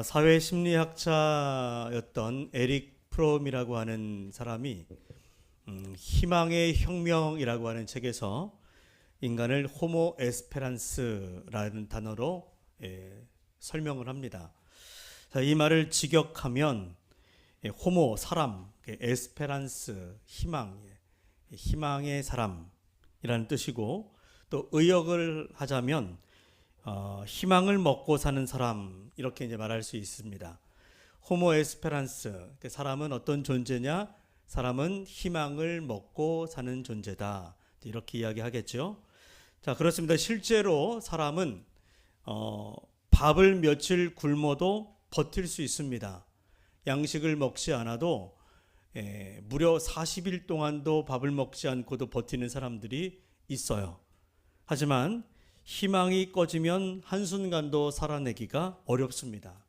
사회 심리학자였던 에릭 프롬이라고 하는 사람이 희망의 혁명이라고 하는 책에서 인간을 호모 에스페란스라는 단어로 설명을 합니다. 자, 이 말을 직역하면 호모 사람, 에스페란스 희망, 희망의 사람이라는 뜻이고, 또 의역을 하자면 희망을 먹고 사는 사람, 이렇게 이제 말할 수 있습니다. 호모 에스페란스, 사람은 어떤 존재냐? 사람은 희망을 먹고 사는 존재다, 이렇게 이야기하겠죠. 자, 그렇습니다. 실제로 사람은 밥을 며칠 굶어도 버틸 수 있습니다. 양식을 먹지 않아도 무려 40일 동안도 밥을 먹지 않고도 버티는 사람들이 있어요. 하지만 희망이 꺼지면 한순간도 살아내기가 어렵습니다.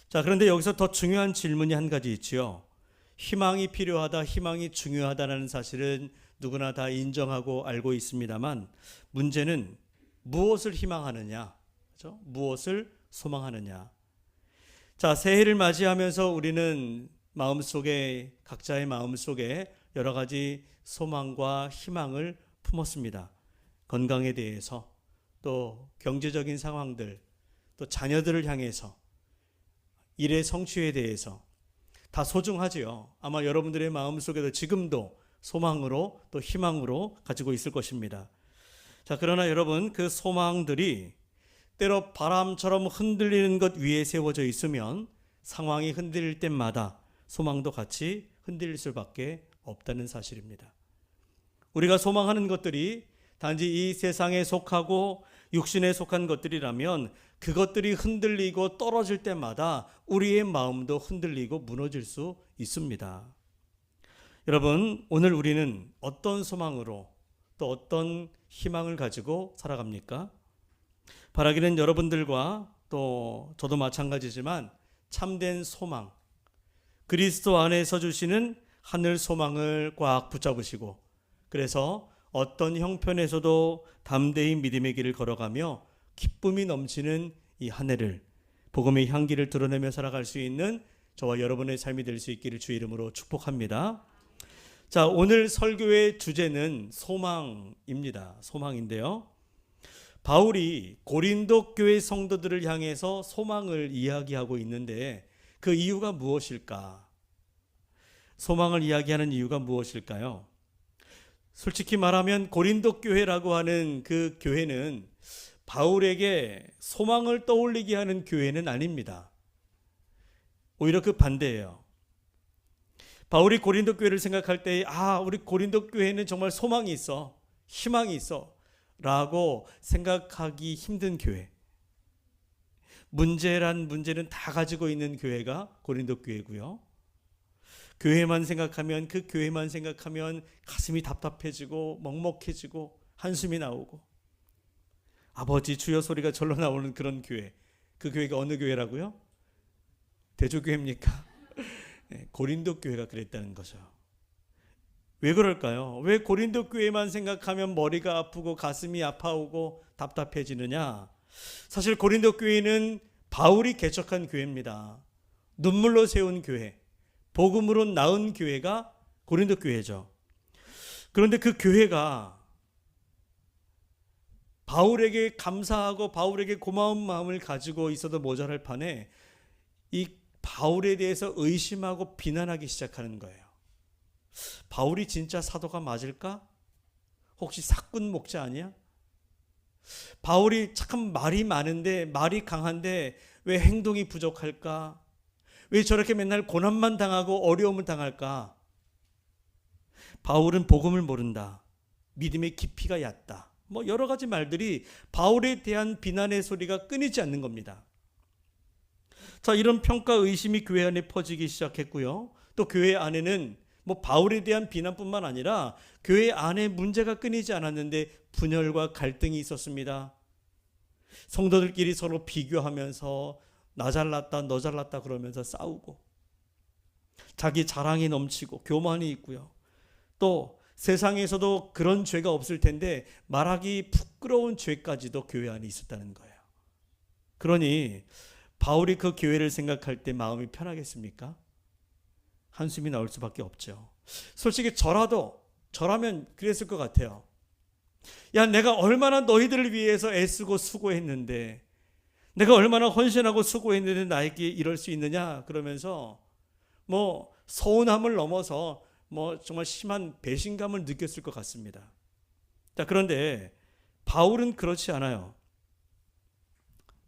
자, 그런데 여기서 더 중요한 질문이 한 가지 있지요. 희망이 필요하다, 희망이 중요하다는 사실은 누구나 다 인정하고 알고 있습니다만, 문제는 무엇을 희망하느냐, 그렇죠? 무엇을 소망하느냐. 자, 새해를 맞이하면서 우리는 마음속에, 각자의 마음속에 여러 가지 소망과 희망을 품었습니다. 건강에 대해서, 또 경제적인 상황들, 또 자녀들을 향해서, 일의 성취에 대해서 다 소중하지요. 아마 여러분들의 마음속에도 지금도 소망으로 또 희망으로 가지고 있을 것입니다. 자, 그러나 여러분, 그 소망들이 때로 바람처럼 흔들리는 것 위에 세워져 있으면 상황이 흔들릴 때마다 소망도 같이 흔들릴 수밖에 없다는 사실입니다. 우리가 소망하는 것들이 단지 이 세상에 속하고 육신에 속한 것들이라면 그것들이 흔들리고 떨어질 때마다 우리의 마음도 흔들리고 무너질 수 있습니다. 여러분, 오늘 우리는 어떤 소망으로 또 어떤 희망을 가지고 살아갑니까? 바라기는 여러분들과 또 저도 마찬가지지만 참된 소망, 그리스도 안에서 주시는 하늘 소망을 꽉 붙잡으시고, 그래서 어떤 형편에서도 담대히 믿음의 길을 걸어가며 기쁨이 넘치는 이 한 해를, 복음의 향기를 드러내며 살아갈 수 있는 저와 여러분의 삶이 될 수 있기를 주 이름으로 축복합니다. 자, 오늘 설교의 주제는 소망입니다. 소망인데요, 바울이 고린도 교회 성도들을 향해서 소망을 이야기하고 있는데 그 이유가 무엇일까? 소망을 이야기하는 이유가 무엇일까요? 솔직히 말하면 고린도 교회라고 하는 그 교회는 바울에게 소망을 떠올리게 하는 교회는 아닙니다. 오히려 그 반대예요. 바울이 고린도 교회를 생각할 때, 우리 고린도 교회는 정말 소망이 있어, 희망이 있어 라고 생각하기 힘든 교회. 문제는 다 가지고 있는 교회가 고린도 교회고요. 교회만 생각하면, 그 교회만 생각하면 가슴이 답답해지고 먹먹해지고 한숨이 나오고 아버지 주여 소리가 절로 나오는 그런 교회. 그 교회가 어느 교회라고요? 대조교회입니까? 고린도 교회가 그랬다는 거죠. 왜 그럴까요? 왜 고린도 교회만 생각하면 머리가 아프고 가슴이 아파오고 답답해지느냐? 사실 고린도 교회는 바울이 개척한 교회입니다. 눈물로 세운 교회, 복음으로 낳은 교회가 고린도 교회죠. 그런데 그 교회가 바울에게 감사하고 바울에게 고마운 마음을 가지고 있어도 모자랄 판에 이 바울에 대해서 의심하고 비난하기 시작하는 거예요. 바울이 진짜 사도가 맞을까? 혹시 사꾼 목자 아니야? 바울이 참 말이 많은데, 말이 강한데 왜 행동이 부족할까? 왜 저렇게 맨날 고난만 당하고 어려움을 당할까? 바울은 복음을 모른다, 믿음의 깊이가 얕다, 여러 가지 말들이 바울에 대한 비난의 소리가 끊이지 않는 겁니다. 자, 이런 평가 의심이 교회 안에 퍼지기 시작했고요. 또 교회 안에는 바울에 대한 비난뿐만 아니라 교회 안에 문제가 끊이지 않았는데 분열과 갈등이 있었습니다. 성도들끼리 서로 비교하면서 나 잘났다 너 잘났다 그러면서 싸우고, 자기 자랑이 넘치고 교만이 있고요. 또 세상에서도 그런 죄가 없을 텐데 말하기 부끄러운 죄까지도 교회 안에 있었다는 거예요. 그러니 바울이 그 교회를 생각할 때 마음이 편하겠습니까? 한숨이 나올 수밖에 없죠. 솔직히 저라면 그랬을 것 같아요. 야, 내가 얼마나 너희들을 위해서 애쓰고 수고했는데, 내가 얼마나 헌신하고 수고했는데 나에게 이럴 수 있느냐? 그러면서 서운함을 넘어서 정말 심한 배신감을 느꼈을 것 같습니다. 자, 그런데 바울은 그렇지 않아요.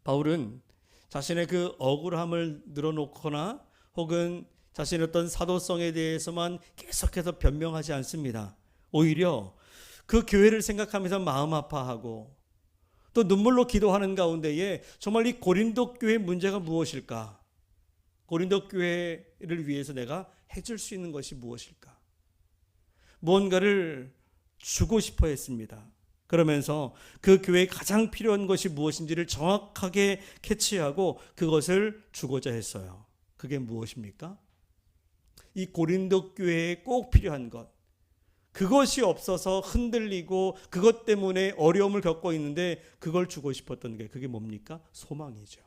바울은 자신의 그 억울함을 늘어놓거나 혹은 자신의 어떤 사도성에 대해서만 계속해서 변명하지 않습니다. 오히려 그 교회를 생각하면서 마음 아파하고 또 눈물로 기도하는 가운데에 정말 이 고린도 교회의 문제가 무엇일까? 고린도 교회를 위해서 내가 해줄 수 있는 것이 무엇일까? 무언가를 주고 싶어 했습니다. 그러면서 그 교회에 가장 필요한 것이 무엇인지를 정확하게 캐치하고 그것을 주고자 했어요. 그게 무엇입니까? 이 고린도 교회에 꼭 필요한 것. 그것이 없어서 흔들리고 그것 때문에 어려움을 겪고 있는데 그걸 주고 싶었던 게 그게 뭡니까? 소망이죠.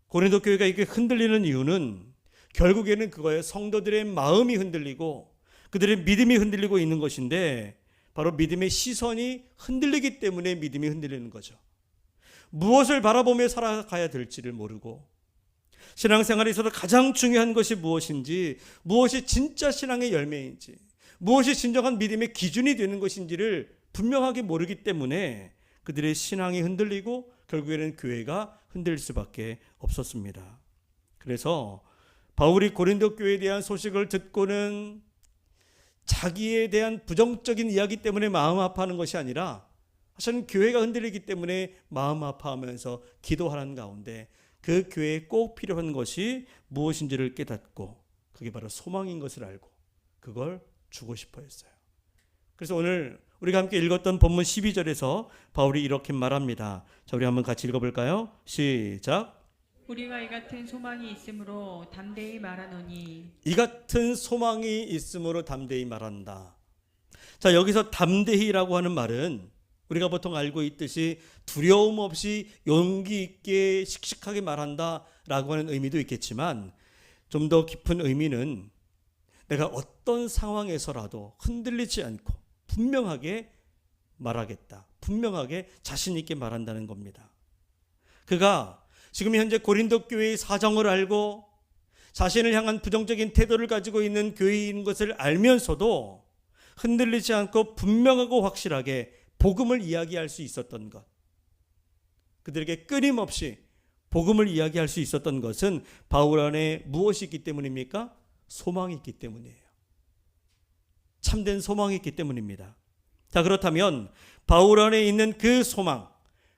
고린도 교회가 이렇게 흔들리는 이유는 결국에는 그거예요. 성도들의 마음이 흔들리고 그들의 믿음이 흔들리고 있는 것인데 바로 믿음의 시선이 흔들리기 때문에 믿음이 흔들리는 거죠. 무엇을 바라보며 살아가야 될지를 모르고 신앙생활에 있어서 가장 중요한 것이 무엇인지, 무엇이 진짜 신앙의 열매인지, 무엇이 진정한 믿음의 기준이 되는 것인지를 분명하게 모르기 때문에 그들의 신앙이 흔들리고 결국에는 교회가 흔들릴 수밖에 없었습니다. 그래서 바울이 고린도 교회에 대한 소식을 듣고는 자기에 대한 부정적인 이야기 때문에 마음 아파하는 것이 아니라 사실은 교회가 흔들리기 때문에 마음 아파하면서 기도하는 가운데 그 교회에 꼭 필요한 것이 무엇인지를 깨닫고 그게 바로 소망인 것을 알고 그걸 주고 싶어 했어요. 그래서 오늘 우리가 함께 읽었던 본문 12절에서 바울이 이렇게 말합니다. 자, 우리 한번 같이 읽어볼까요? 시작. 우리가 이 같은 소망이 있으므로 담대히 말하노니. 이 같은 소망이 있으므로 담대히 말한다. 자, 여기서 담대히라고 하는 말은 우리가 보통 알고 있듯이 두려움 없이 용기 있게 씩씩하게 말한다라고 하는 의미도 있겠지만 좀 더 깊은 의미는 내가 어떤 상황에서라도 흔들리지 않고 분명하게 말하겠다. 분명하게 자신 있게 말한다는 겁니다. 그가 지금 현재 고린도 교회의 사정을 알고 자신을 향한 부정적인 태도를 가지고 있는 교회인 것을 알면서도 흔들리지 않고 분명하고 확실하게 복음을 이야기할 수 있었던 것, 그들에게 끊임없이 복음을 이야기할 수 있었던 것은 바울 안에 무엇이 있기 때문입니까? 소망이 있기 때문이에요. 참된 소망이 있기 때문입니다. 자, 그렇다면 바울 안에 있는 그 소망,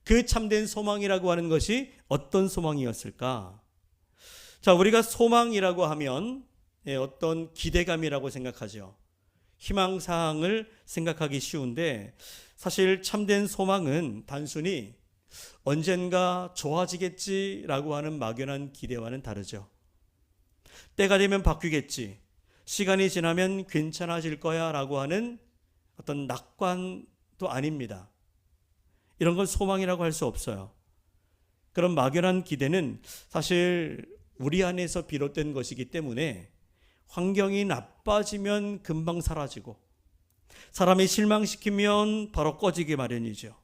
그 참된 소망이라고 하는 것이 어떤 소망이었을까? 자, 우리가 소망이라고 하면 어떤 기대감이라고 생각하죠. 희망사항을 생각하기 쉬운데 사실 참된 소망은 단순히 언젠가 좋아지겠지라고 하는 막연한 기대와는 다르죠. 때가 되면 바뀌겠지, 시간이 지나면 괜찮아질 거야 라고 하는 어떤 낙관도 아닙니다. 이런 건 소망이라고 할 수 없어요. 그런 막연한 기대는 사실 우리 안에서 비롯된 것이기 때문에 환경이 나빠지면 금방 사라지고 사람이 실망시키면 바로 꺼지기 마련이죠.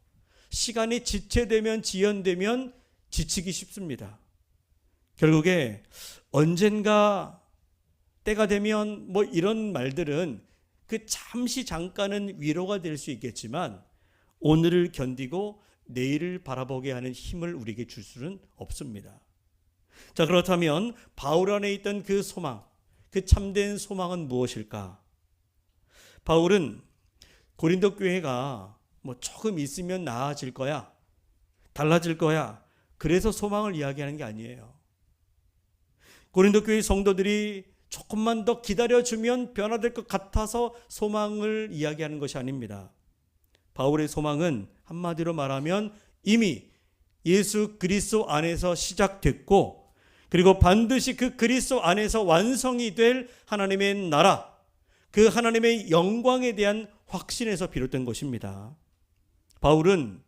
시간이 지체되면 지연되면 지치기 쉽습니다. 결국에 언젠가 때가 되면 이런 말들은 그 잠시 잠깐은 위로가 될 수 있겠지만 오늘을 견디고 내일을 바라보게 하는 힘을 우리에게 줄 수는 없습니다. 자, 그렇다면 바울 안에 있던 그 소망, 그 참된 소망은 무엇일까? 바울은 고린도 교회가 조금 있으면 나아질 거야, 달라질 거야, 그래서 소망을 이야기하는 게 아니에요. 고린도 교회 성도들이 조금만 더 기다려주면 변화될 것 같아서 소망을 이야기하는 것이 아닙니다. 바울의 소망은 한마디로 말하면 이미 예수 그리스도 안에서 시작됐고 그리고 반드시 그 그리스도 안에서 완성이 될 하나님의 나라, 그 하나님의 영광에 대한 확신에서 비롯된 것입니다. 바울은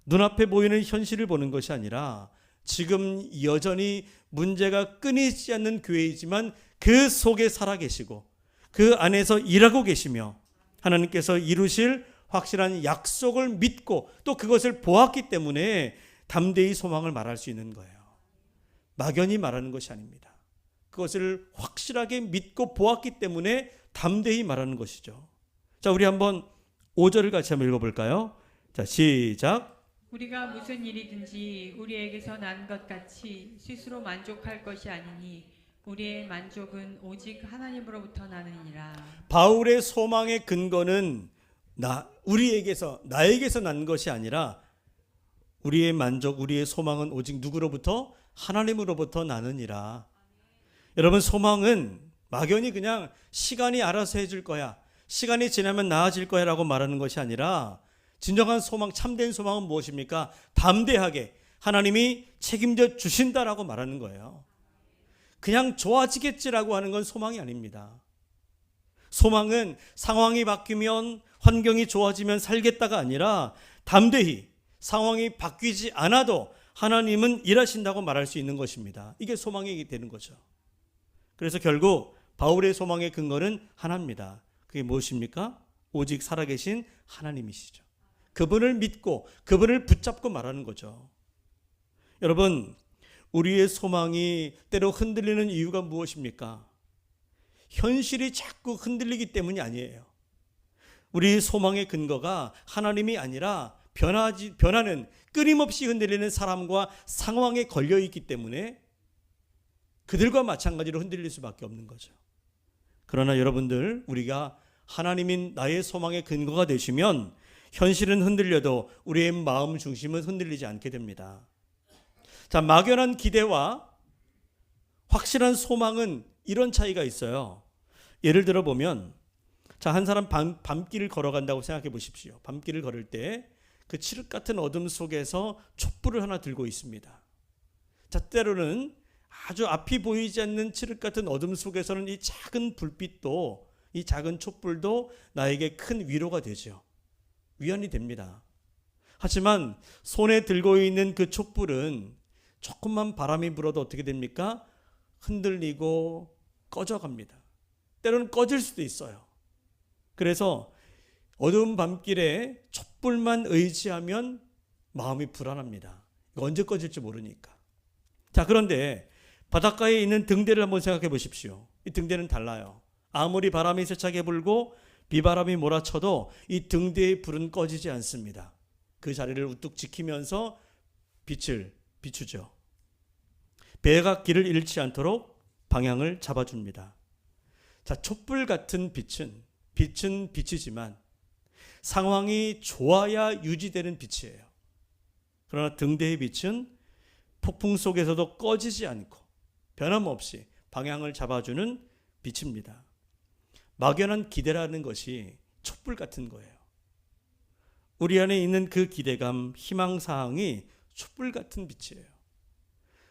눈앞에 보이는 현실을 보는 것이 아니라 지금 여전히 문제가 끊이지 않는 교회이지만 그 속에 살아계시고 그 안에서 일하고 계시며 하나님께서 이루실 확실한 약속을 믿고 또 그것을 보았기 때문에 담대히 소망을 말할 수 있는 거예요. 막연히 말하는 것이 아닙니다. 그것을 확실하게 믿고 보았기 때문에 담대히 말하는 것이죠. 자, 우리 한번 5절을 같이 한번 읽어볼까요? 자, 시작. 우리가 무슨 일이든지 우리에게서 난 것 같이 스스로 만족할 것이 아니니 우리의 만족은 오직 하나님으로부터 나느니라. 바울의 소망의 근거는 나에게서 난 것이 아니라 우리의 만족, 우리의 소망은 오직 누구로부터? 하나님으로부터 나느니라. 여러분, 소망은 막연히 그냥 시간이 알아서 해줄 거야, 시간이 지나면 나아질 거야 라고 말하는 것이 아니라 진정한 소망, 참된 소망은 무엇입니까? 담대하게 하나님이 책임져 주신다라고 말하는 거예요. 그냥 좋아지겠지라고 하는 건 소망이 아닙니다. 소망은 상황이 바뀌면, 환경이 좋아지면 살겠다가 아니라 담대히 상황이 바뀌지 않아도 하나님은 일하신다고 말할 수 있는 것입니다. 이게 소망이 되는 거죠. 그래서 결국 바울의 소망의 근거는 하나입니다. 그게 무엇입니까? 오직 살아계신 하나님이시죠. 그분을 믿고 그분을 붙잡고 말하는 거죠. 여러분, 우리의 소망이 때로 흔들리는 이유가 무엇입니까? 현실이 자꾸 흔들리기 때문이 아니에요. 우리 소망의 근거가 하나님이 아니라 변하는, 끊임없이 흔들리는 사람과 상황에 걸려 있기 때문에 그들과 마찬가지로 흔들릴 수밖에 없는 거죠. 그러나 여러분들, 우리가 하나님인 나의 소망의 근거가 되시면 현실은 흔들려도 우리의 마음 중심은 흔들리지 않게 됩니다. 자, 막연한 기대와 확실한 소망은 이런 차이가 있어요. 예를 들어 보면, 자, 한 사람 밤길을 걸어간다고 생각해 보십시오. 밤길을 걸을 때 그 칠흑 같은 어둠 속에서 촛불을 하나 들고 있습니다. 자, 때로는 아주 앞이 보이지 않는 칠흑 같은 어둠 속에서는 이 작은 불빛도, 이 작은 촛불도 나에게 큰 위로가 되죠. 위안이 됩니다. 하지만 손에 들고 있는 그 촛불은 조금만 바람이 불어도 어떻게 됩니까? 흔들리고 꺼져갑니다. 때로는 꺼질 수도 있어요. 그래서 어두운 밤길에 촛불만 의지하면 마음이 불안합니다. 언제 꺼질지 모르니까. 자, 그런데 바닷가에 있는 등대를 한번 생각해 보십시오. 이 등대는 달라요. 아무리 바람이 세차게 불고 비바람이 몰아쳐도 이 등대의 불은 꺼지지 않습니다. 그 자리를 우뚝 지키면서 빛을 비추죠. 배가 길을 잃지 않도록 방향을 잡아줍니다. 자, 촛불 같은 빛은 빛이지만 상황이 좋아야 유지되는 빛이에요. 그러나 등대의 빛은 폭풍 속에서도 꺼지지 않고 변함없이 방향을 잡아주는 빛입니다. 막연한 기대라는 것이 촛불 같은 거예요. 우리 안에 있는 그 기대감, 희망사항이 촛불 같은 빛이에요.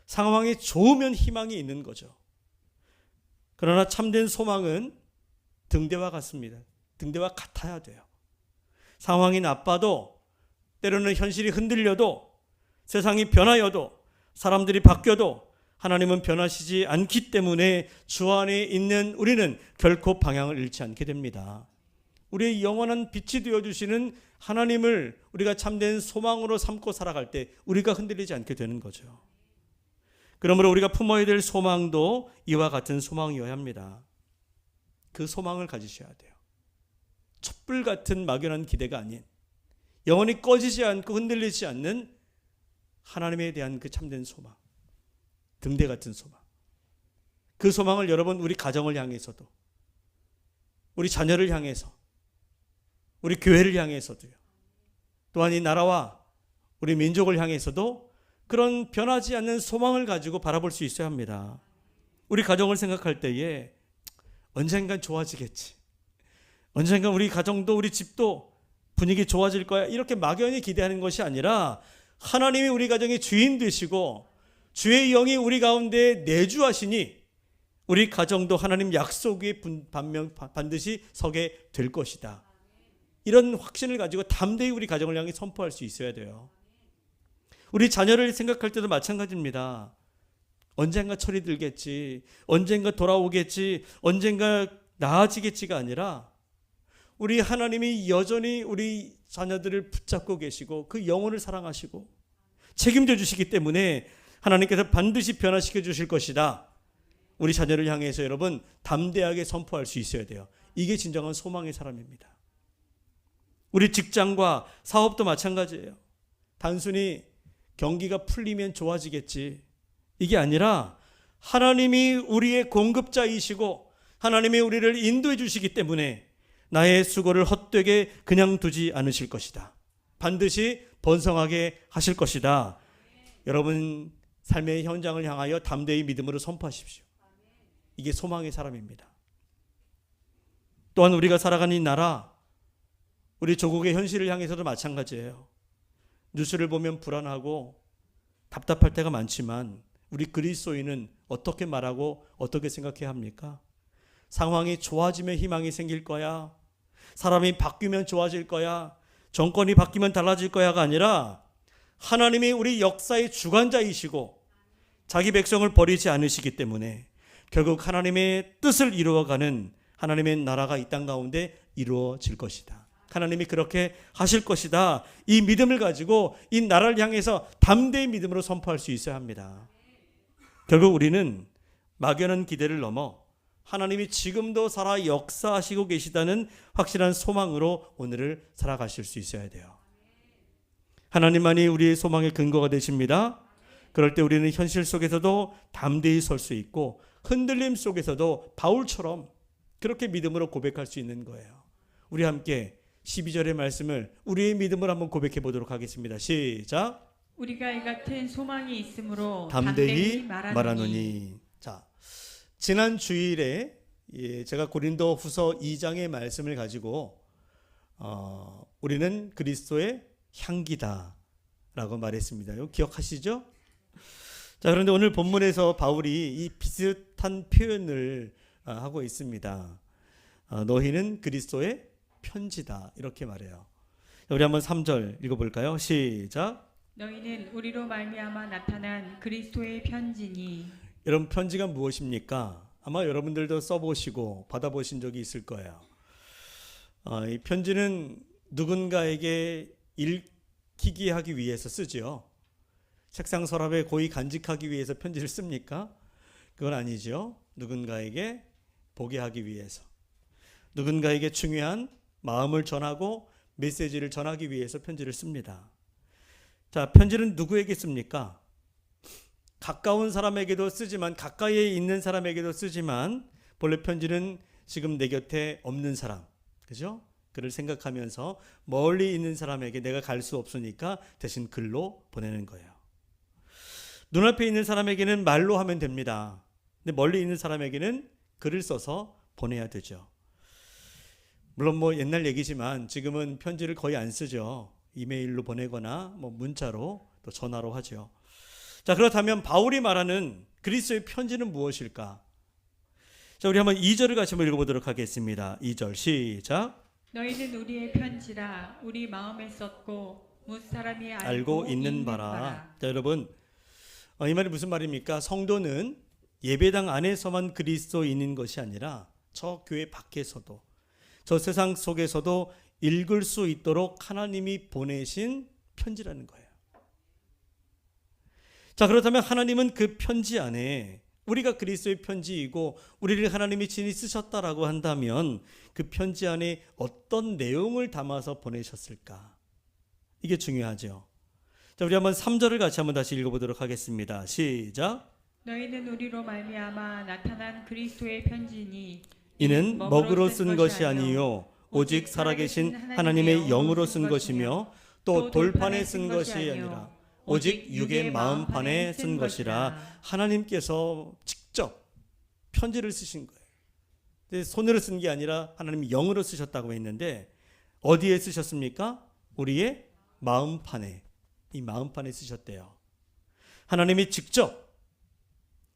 상황이 좋으면 희망이 있는 거죠. 그러나 참된 소망은 등대와 같습니다. 등대와 같아야 돼요. 상황이 나빠도, 때로는 현실이 흔들려도, 세상이 변하여도, 사람들이 바뀌어도 하나님은 변하시지 않기 때문에 주 안에 있는 우리는 결코 방향을 잃지 않게 됩니다. 우리의 영원한 빛이 되어주시는 하나님을 우리가 참된 소망으로 삼고 살아갈 때 우리가 흔들리지 않게 되는 거죠. 그러므로 우리가 품어야 될 소망도 이와 같은 소망이어야 합니다. 그 소망을 가지셔야 돼요. 촛불 같은 막연한 기대가 아닌, 영원히 꺼지지 않고 흔들리지 않는 하나님에 대한 그 참된 소망, 등대 같은 소망. 그 소망을 여러분, 우리 가정을 향해서도, 우리 자녀를 향해서, 우리 교회를 향해서도요, 또한 이 나라와 우리 민족을 향해서도 그런 변하지 않는 소망을 가지고 바라볼 수 있어야 합니다. 우리 가정을 생각할 때에 언젠간 좋아지겠지, 언젠간 우리 가정도 우리 집도 분위기 좋아질 거야, 이렇게 막연히 기대하는 것이 아니라 하나님이 우리 가정의 주인 되시고 주의 영이 우리 가운데 내주하시니 우리 가정도 하나님 약속 위에 반드시 서게 될 것이다. 이런 확신을 가지고 담대히 우리 가정을 향해 선포할 수 있어야 돼요. 우리 자녀를 생각할 때도 마찬가지입니다. 언젠가 철이 들겠지, 언젠가 돌아오겠지, 언젠가 나아지겠지가 아니라 우리 하나님이 여전히 우리 자녀들을 붙잡고 계시고 그 영혼을 사랑하시고 책임져 주시기 때문에 하나님께서 반드시 변화시켜 주실 것이다. 우리 자녀를 향해서 여러분 담대하게 선포할 수 있어야 돼요. 이게 진정한 소망의 사람입니다. 우리 직장과 사업도 마찬가지예요. 단순히 경기가 풀리면 좋아지겠지, 이게 아니라 하나님이 우리의 공급자이시고 하나님이 우리를 인도해 주시기 때문에 나의 수고를 헛되게 그냥 두지 않으실 것이다. 반드시 번성하게 하실 것이다. 여러분 삶의 현장을 향하여 담대히 믿음으로 선포하십시오. 이게 소망의 사람입니다. 또한 우리가 살아가는 이 나라, 우리 조국의 현실을 향해서도 마찬가지예요. 뉴스를 보면 불안하고 답답할 때가 많지만 우리 그리스도인은 어떻게 말하고 어떻게 생각해야 합니까? 상황이 좋아지면 희망이 생길 거야, 사람이 바뀌면 좋아질 거야, 정권이 바뀌면 달라질 거야가 아니라 하나님이 우리 역사의 주관자이시고 자기 백성을 버리지 않으시기 때문에 결국 하나님의 뜻을 이루어가는 하나님의 나라가 이 땅 가운데 이루어질 것이다. 하나님이 그렇게 하실 것이다. 이 믿음을 가지고 이 나라를 향해서 담대히 믿음으로 선포할 수 있어야 합니다. 결국 우리는 막연한 기대를 넘어 하나님이 지금도 살아 역사하시고 계시다는 확실한 소망으로 오늘을 살아가실 수 있어야 돼요. 하나님만이 우리의 소망의 근거가 되십니다. 그럴 때 우리는 현실 속에서도 담대히 설 수 있고 흔들림 속에서도 바울처럼 그렇게 믿음으로 고백할 수 있는 거예요. 우리 함께 12절의 말씀을 우리의 믿음을 한번 고백해 보도록 하겠습니다. 시작. 우리가 이 같은 소망이 있으므로 담대히 말하노니. 말하노니. 자, 지난 주일에 제가 고린도 후서 2장의 말씀을 가지고 우리는 그리스도의 향기다 라고 말했습니다. 이거 기억하시죠? 자, 그런데 오늘 본문에서 바울이 이 비슷한 표현을 하고 있습니다. 너희는 그리스도의 편지다, 이렇게 말해요. 우리 한번 3절 읽어볼까요? 시작. 너희는 우리로 말미암아 나타난 그리스도의 편지니. 여러분, 편지가 무엇입니까? 아마 여러분들도 써보시고 받아보신 적이 있을 거예요. 이 편지는 누군가에게 읽히게 하기 위해서 쓰죠. 책상 서랍에 고이 간직하기 위해서 편지를 씁니까? 그건 아니죠. 누군가에게 보게 하기 위해서, 누군가에게 중요한 마음을 전하고 메시지를 전하기 위해서 편지를 씁니다. 자, 편지는 누구에게 씁니까? 가까운 사람에게도 쓰지만, 가까이에 있는 사람에게도 쓰지만, 본래 편지는 지금 내 곁에 없는 사람, 그죠? 그를 생각하면서 멀리 있는 사람에게 내가 갈 수 없으니까 대신 글로 보내는 거예요. 눈앞에 있는 사람에게는 말로 하면 됩니다. 근데 멀리 있는 사람에게는 글을 써서 보내야 되죠. 물론 뭐 옛날 얘기지만 지금은 편지를 거의 안 쓰죠. 이메일로 보내거나 뭐 문자로, 또 전화로 하죠. 자, 그렇다면 바울이 말하는 그리스도의 편지는 무엇일까? 자, 우리 한번 2절을 같이 한번 읽어보도록 하겠습니다. 2절 시작. 너희는 우리의 편지라 우리 마음에 썼고 뭇 사람이 알고 있는 바라. 자, 여러분, 이 말이 무슨 말입니까? 성도는 예배당 안에서만 그리스도인인 것이 아니라 저 교회 밖에서도, 저 세상 속에서도 읽을 수 있도록 하나님이 보내신 편지라는 거예요. 자, 그렇다면 하나님은 그 편지 안에, 우리가 그리스도의 편지이고 우리를 하나님이 친히 쓰셨다라고 한다면 그 편지 안에 어떤 내용을 담아서 보내셨을까? 이게 중요하죠. 자, 우리 한번 3절을 같이 한번 다시 읽어보도록 하겠습니다. 시작. 너희는 우리로 말미암아 나타난 그리스도의 편지니 이는 먹으로 쓴 것이 아니요 오직 살아계신 하나님의 영으로 쓴 것이며 또 돌판에 쓴 것이 아니라 오직 육의 마음판에 쓴 것이라. 하나님께서 직접 편지를 쓰신 거예요. 근데 손으로 쓴 게 아니라 하나님이 영으로 쓰셨다고 했는데 어디에 쓰셨습니까? 우리의 마음판에, 이 마음판에 쓰셨대요. 하나님이 직접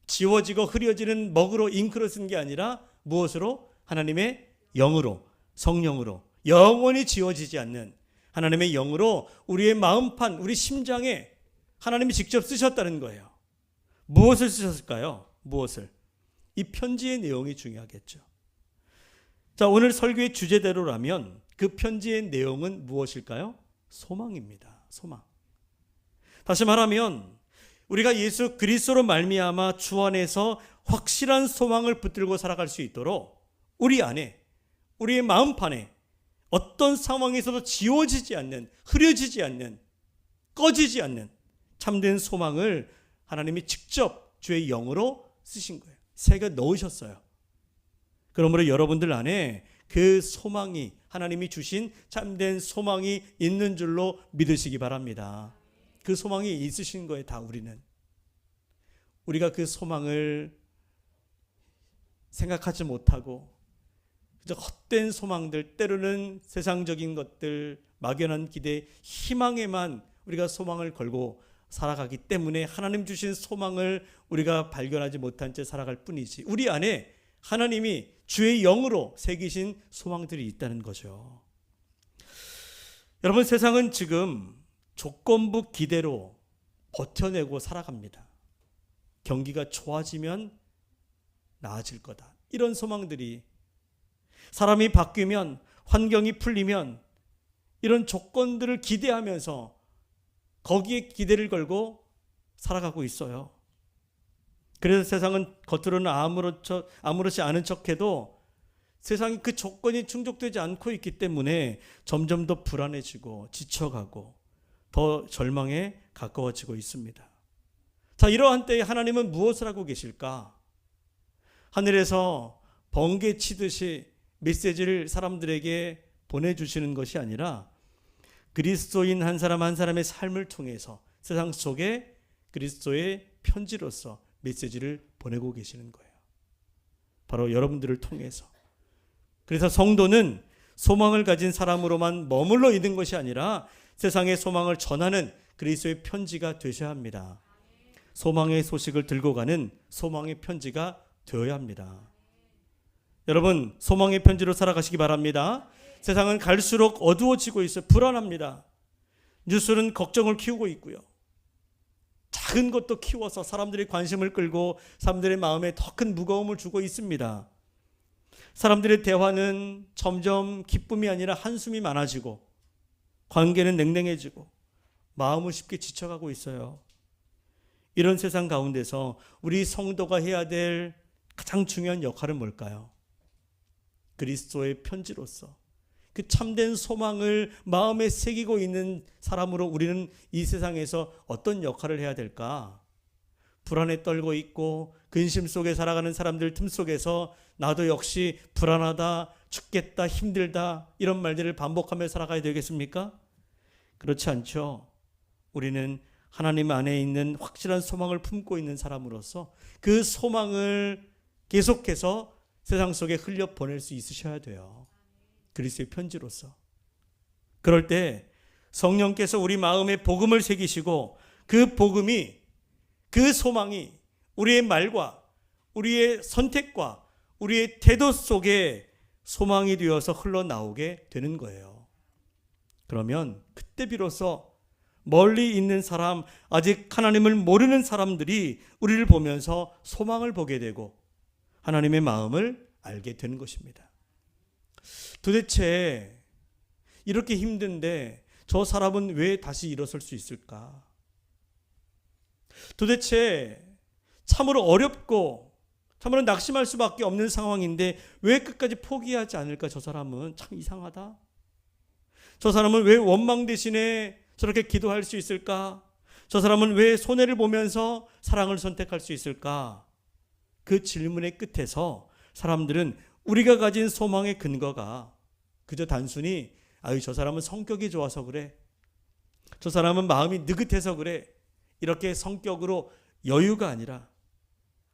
지워지고 흐려지는 먹으로, 잉크로 쓴 게 아니라 무엇으로? 하나님의 영으로, 성령으로, 영원히 지워지지 않는 하나님의 영으로 우리의 마음판, 우리 심장에 하나님이 직접 쓰셨다는 거예요. 무엇을 쓰셨을까요? 무엇을? 이 편지의 내용이 중요하겠죠. 자, 오늘 설교의 주제대로라면 그 편지의 내용은 무엇일까요? 소망입니다. 소망. 다시 말하면 우리가 예수 그리스도로 말미암아 주 안에서 확실한 소망을 붙들고 살아갈 수 있도록 우리 안에, 우리의 마음판에 어떤 상황에서도 지워지지 않는, 흐려지지 않는, 꺼지지 않는 참된 소망을 하나님이 직접 주의 영으로 쓰신 거예요. 새겨 넣으셨어요. 그러므로 여러분들 안에 그 소망이, 하나님이 주신 참된 소망이 있는 줄로 믿으시기 바랍니다. 그 소망이 있으신 거예요. 다 우리는. 우리가 그 소망을 생각하지 못하고 그저 헛된 소망들, 때로는 세상적인 것들, 막연한 기대, 희망에만 우리가 소망을 걸고 살아가기 때문에 하나님 주신 소망을 우리가 발견하지 못한 채 살아갈 뿐이지, 우리 안에 하나님이 주의 영으로 새기신 소망들이 있다는 거죠. 여러분, 세상은 지금 조건부 기대로 버텨내고 살아갑니다. 경기가 좋아지면 나아질 거다, 이런 소망들이, 사람이 바뀌면, 환경이 풀리면 이런 조건들을 기대하면서 거기에 기대를 걸고 살아가고 있어요. 그래서 세상은 겉으로는 아무렇지 않은 척해도 세상이 그 조건이 충족되지 않고 있기 때문에 점점 더 불안해지고 지쳐가고 더 절망에 가까워지고 있습니다. 자, 이러한 때에 하나님은 무엇을 하고 계실까? 하늘에서 번개 치듯이 메시지를 사람들에게 보내주시는 것이 아니라 그리스도인 한 사람 한 사람의 삶을 통해서 세상 속에 그리스도의 편지로서 메시지를 보내고 계시는 거예요. 바로 여러분들을 통해서. 그래서 성도는 소망을 가진 사람으로만 머물러 있는 것이 아니라 세상의 소망을 전하는 그리스도의 편지가 되셔야 합니다. 소망의 소식을 들고 가는 소망의 편지가 되어야 합니다. 여러분, 소망의 편지로 살아가시기 바랍니다. 세상은 갈수록 어두워지고 있어요. 불안합니다. 뉴스는 걱정을 키우고 있고요. 작은 것도 키워서 사람들의 관심을 끌고 사람들의 마음에 더 큰 무거움을 주고 있습니다. 사람들의 대화는 점점 기쁨이 아니라 한숨이 많아지고 관계는 냉랭해지고 마음은 쉽게 지쳐가고 있어요. 이런 세상 가운데서 우리 성도가 해야 될 가장 중요한 역할은 뭘까요? 그리스도의 편지로서 그 참된 소망을 마음에 새기고 있는 사람으로 우리는 이 세상에서 어떤 역할을 해야 될까? 불안에 떨고 있고 근심 속에 살아가는 사람들 틈 속에서 나도 역시 불안하다, 죽겠다, 힘들다, 이런 말들을 반복하며 살아가야 되겠습니까? 그렇지 않죠. 우리는 하나님 안에 있는 확실한 소망을 품고 있는 사람으로서 그 소망을 계속해서 세상 속에 흘려 보낼 수 있으셔야 돼요. 그리스도의 편지로서. 그럴 때 성령께서 우리 마음에 복음을 새기시고 그 복음이, 그 소망이 우리의 말과 우리의 선택과 우리의 태도 속에 소망이 되어서 흘러나오게 되는 거예요. 그러면 그때 비로소 멀리 있는 사람, 아직 하나님을 모르는 사람들이 우리를 보면서 소망을 보게 되고 하나님의 마음을 알게 되는 것입니다. 도대체 이렇게 힘든데 저 사람은 왜 다시 일어설 수 있을까? 도대체 참으로 어렵고 참으로 낙심할 수밖에 없는 상황인데 왜 끝까지 포기하지 않을까? 저 사람은 참 이상하다. 저 사람은 왜 원망 대신에 저렇게 기도할 수 있을까? 저 사람은 왜 손해를 보면서 사랑을 선택할 수 있을까? 그 질문의 끝에서 사람들은 우리가 가진 소망의 근거가 그저 단순히 저 사람은 성격이 좋아서 그래, 저 사람은 마음이 느긋해서 그래, 이렇게 성격으로 여유가 아니라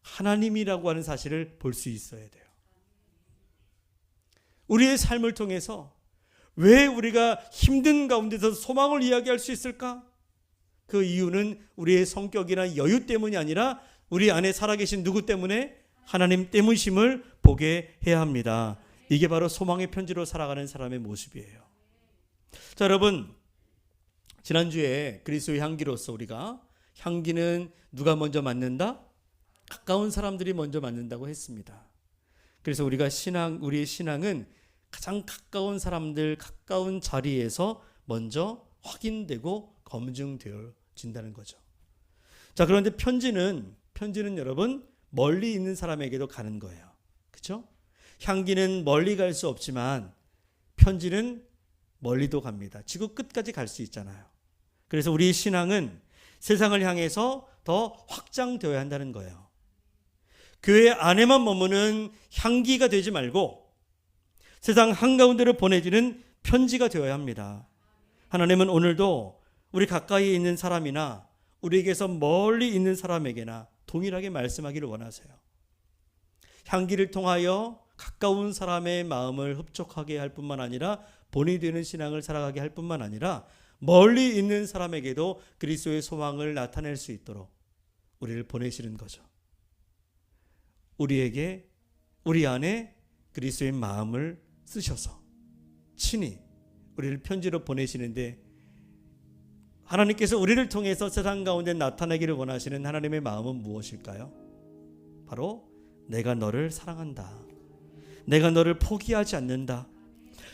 하나님이라고 하는 사실을 볼 수 있어야 돼요. 우리의 삶을 통해서 왜 우리가 힘든 가운데서 소망을 이야기할 수 있을까? 그 이유는 우리의 성격이나 여유 때문이 아니라 우리 안에 살아계신 누구 때문에? 하나님 때문임을 보게 해야 합니다. 이게 바로 소망의 편지로 살아가는 사람의 모습이에요. 자, 여러분, 지난주에 그리스도의 향기로서 우리가 향기는 누가 먼저 맡는다? 가까운 사람들이 먼저 맡는다고 했습니다. 그래서 우리의 신앙은 가장 가까운 사람들, 가까운 자리에서 먼저 확인되고 검증되어진다는 거죠. 자, 그런데 편지는 여러분 멀리 있는 사람에게도 가는 거예요. 그렇죠? 향기는 멀리 갈 수 없지만 편지는 멀리도 갑니다. 지구 끝까지 갈 수 있잖아요. 그래서 우리의 신앙은 세상을 향해서 더 확장되어야 한다는 거예요. 교회 안에만 머무는 향기가 되지 말고 세상 한가운데로 보내지는 편지가 되어야 합니다. 하나님은 오늘도 우리 가까이 있는 사람이나 우리에게서 멀리 있는 사람에게나 동일하게 말씀하기를 원하세요. 향기를 통하여 가까운 사람의 마음을 흡족하게 할 뿐만 아니라 본이 되는 신앙을 살아가게 할 뿐만 아니라 멀리 있는 사람에게도 그리스도의 소망을 나타낼 수 있도록 우리를 보내시는 거죠. 우리 안에 그리스도의 마음을 쓰셔서 친히 우리를 편지로 보내시는데, 하나님께서 우리를 통해서 세상 가운데 나타나기를 원하시는 하나님의 마음은 무엇일까요? 바로 내가 너를 사랑한다. 내가 너를 포기하지 않는다.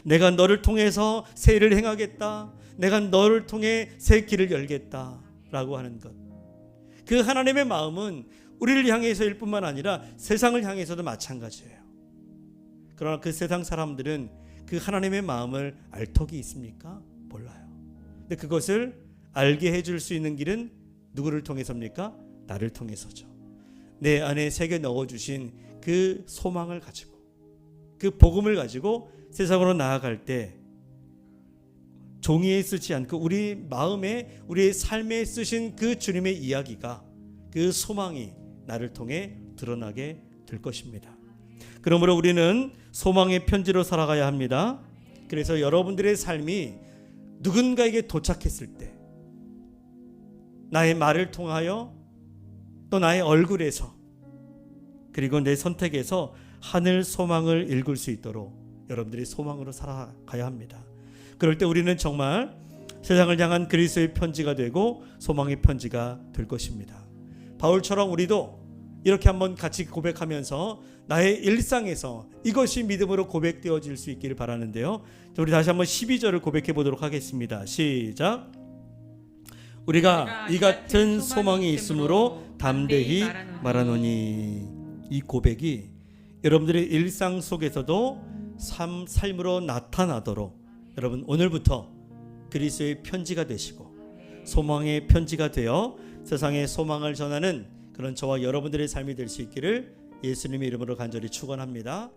내가 너를 통해서 새 일을 행하겠다. 내가 너를 통해 새 길을 열겠다 라고 하는 것. 그 하나님의 마음은 우리를 향해서일 뿐만 아니라 세상을 향해서도 마찬가지예요. 그러나 그 세상 사람들은 그 하나님의 마음을 알 턱이 있습니까? 몰라요. 근데 그것을 알게 해줄 수 있는 길은 누구를 통해서입니까? 나를 통해서죠. 내 안에 새겨 넣어주신 그 소망을 가지고, 그 복음을 가지고 세상으로 나아갈 때 종이에 쓰지 않고 우리 마음에, 우리의 삶에 쓰신 그 주님의 이야기가, 그 소망이 나를 통해 드러나게 될 것입니다. 그러므로 우리는 소망의 편지로 살아가야 합니다. 그래서 여러분들의 삶이 누군가에게 도착했을 때 나의 말을 통하여, 또 나의 얼굴에서, 그리고 내 선택에서 하늘 소망을 읽을 수 있도록 여러분들이 소망으로 살아가야 합니다. 그럴 때 우리는 정말 세상을 향한 그리스도의 편지가 되고 소망의 편지가 될 것입니다. 바울처럼 우리도 이렇게 한번 같이 고백하면서 나의 일상에서 이것이 믿음으로 고백되어질 수 있기를 바라는데요. 우리 다시 한번 12절을 고백해 보도록 하겠습니다. 시작. 우리가 이 같은 소망이 있으므로 담대히 말하노니. 이 고백이 여러분들의 일상 속에서도 삶으로 나타나도록 여러분 오늘부터 그리스도의 편지가 되시고 소망의 편지가 되어 세상에 소망을 전하는 그런 저와 여러분들의 삶이 될 수 있기를 예수님의 이름으로 간절히 축원합니다.